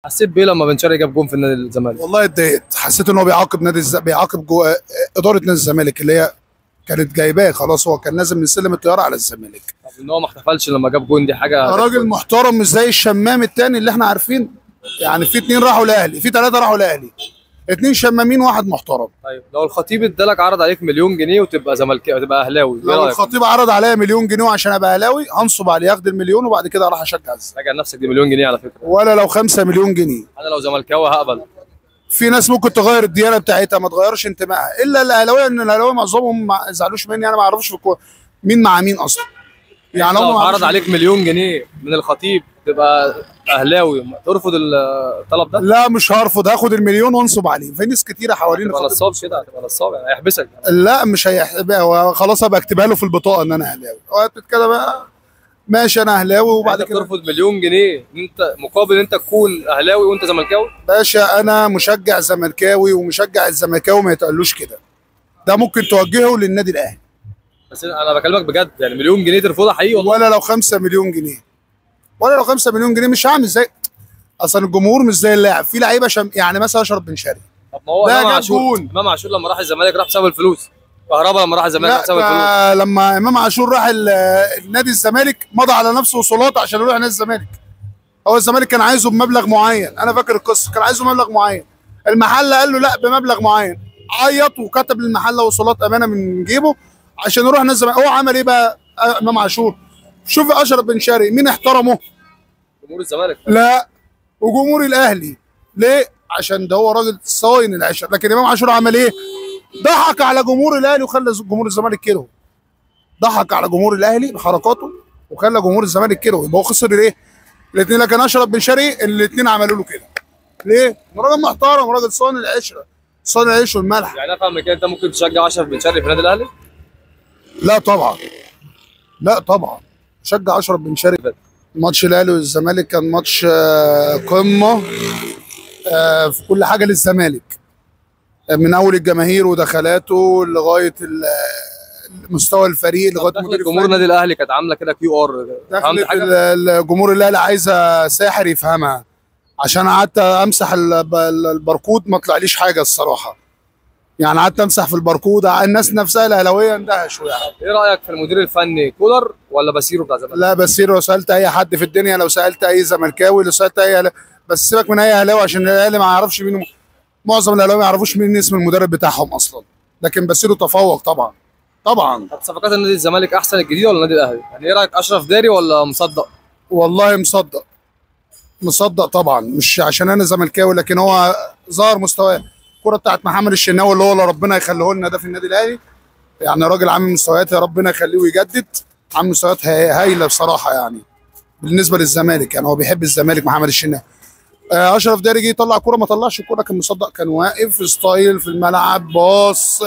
حسيت بايه لما بن شرقي جاب جون في النادي الزمالك؟ والله اتضايقت، حسيت ان هو بيعاقب بيعاقب اداره نادي الزمالك اللي هي كانت جايباه خلاص. هو كان نازل من سلم الطياره على الزمالك. طب ان هو ما احتفلش لما جاب جون دي حاجه راجل محترم مش زي الشمام التاني اللي احنا عارفين. يعني في اتنين راحوا الاهلي، في ثلاثه راحوا الاهلي، اتنين شمامين واحد محترم. طيب لو الخطيب ادالك عرض عليك مليون جنيه وتبقى زملكاوي وتبقى اهلاوي، ايه لو رايك؟ الخطيب عرض عليا مليون جنيه وعشان ابقى اهلاوي هنصب عليه ياخد المليون وبعد كده اروح اشجع الزمالك. راجع نفسك دي مليون جنيه على فكره. ولا لو 5 مليون جنيه. انا لو زملكاوي هقبل. في ناس ممكن تغير الديانه بتاعتها ما تغيرش انتمائها الا الاهلاويه، ان الاهلاويه معظمهم ما يزعلوش مني، انا ما اعرفش في مين مع مين اصلا. يعني لو عرض عليك مليون جنيه من الخطيب تبقى اهلاوي ترفض الطلب ده؟ لا مش هرفض، هاخد المليون وانصب عليه. في ناس كتيره حوالين هتبقى نصاب كده، هتبقى نصاب يعني هيحبسك. لا مش خلاص ابقى اكتبها له في البطاقه ان انا اهلاوي كده بقى. ماشي انا اهلاوي وبعد كده ترفض مليون جنيه انت مقابل انت تكون اهلاوي وانت زملكاوي؟ باشا انا مشجع زملكاوي ومشجع الزملكاوي ما يتقالوش كده. ده ممكن توجهه للنادي الاهلي. بس انا بكلمك بجد، يعني مليون جنيه ترفضها حقيقي والله؟ ولا لو 5 مليون جنيه. ولا لو 5 مليون جنيه مش هعمل زي اصلا الجمهور مش زي اللاعب. في لعيبه يعني مثلا اشرف بن شرقي. طب ما هو امام عاشور لما راح الزمالك راح بسبب الفلوس. كهربا لما راح الزمالك راح بسبب الفلوس. لما امام عاشور راح النادي الزمالك مضى على نفسه وصولات عشان يروح نادي الزمالك. هو الزمالك كان عايزه بمبلغ معين، انا فاكر القصه، كان عايزه بمبلغ معين. المحل قال له لا بمبلغ معين، عيط وكتب للمحل وصولات امانه من جيبه عشان يروح نادي الزمالك. هو عمل ايه بقى امام عاشور؟ شوف اشرف بن شرقي مين احترمه؟ جمهور الزمالك. لا وجمهور الاهلي. ليه؟ عشان ده هو راجل صاين العشره. لكن امام عاشور عمل ايه؟ ضحك على جمهور الاهلي وخلى جمهور الزمالك كده. ضحك على جمهور الاهلي بحركاته وخلى جمهور الزمالك كده. يبقى هو خسر ليه؟ الاثنين. لكن اشرف بن شرقي الاثنين عملوا له كده. ليه؟ راجل محترم وراجل صان العشره، صان العيش والملح. يعني افهم من كده انت ممكن تشجع اشرف بن شرقي في النادي الاهلي؟ لا طبعا. لا طبعا. شجع اشرف بن شرقي. ماتش الاهلي والزمالك كان ماتش قمه في كل حاجه للزمالك، من اول الجماهير ودخلاته لغايه مستوى الفريق لغايه مدير جمهور النادي الاهلي كانت عامله كده QR. فهمت حاجه؟ الجمهور الاهلي عايزه ساحر يفهمها. عشان قعدت امسح الباركود ما طلعليش حاجه الصراحه. يعني قعدت امسح في الباركود، الناس نفسها الاهلاويه اندهشوا. يعني ايه رايك في المدير الفني كولر ولا باسيرو بتاع زمان؟ لا باسيرو. لو سالت اي حد في الدنيا، لو سالت اي زملكاوي، لو سالت اي بس سيبك من اي اهلاوي عشان الاهلي ما يعرفش مين. معظم الاهلاويه ما يعرفوش مين اسم المدرب بتاعهم اصلا. لكن باسيرو تفوق طبعا. طبعا. طب صفقات النادي الزمالك احسن الجديده ولا النادي الاهلي؟ يعني ايه رايك، اشرف داري ولا مصدق؟ والله مصدق. مصدق طبعا، مش عشان انا زملكاوي لكن هو ظهر مستواه. الكره بتاعت محمد الشناوي اللي هو ربنا يخليه لنا ده في النادي الاهلي، يعني راجل عامل مستويات يا ربنا يخليه ويجدد. عامل مستويات هايله بصراحه يعني بالنسبه للزمالك. يعني هو بيحب الزمالك محمد الشناوي. اشرف داري جه يطلع كوره ما طلعش الكوره، كان مصدق، كان واقف في ستايل في الملعب باص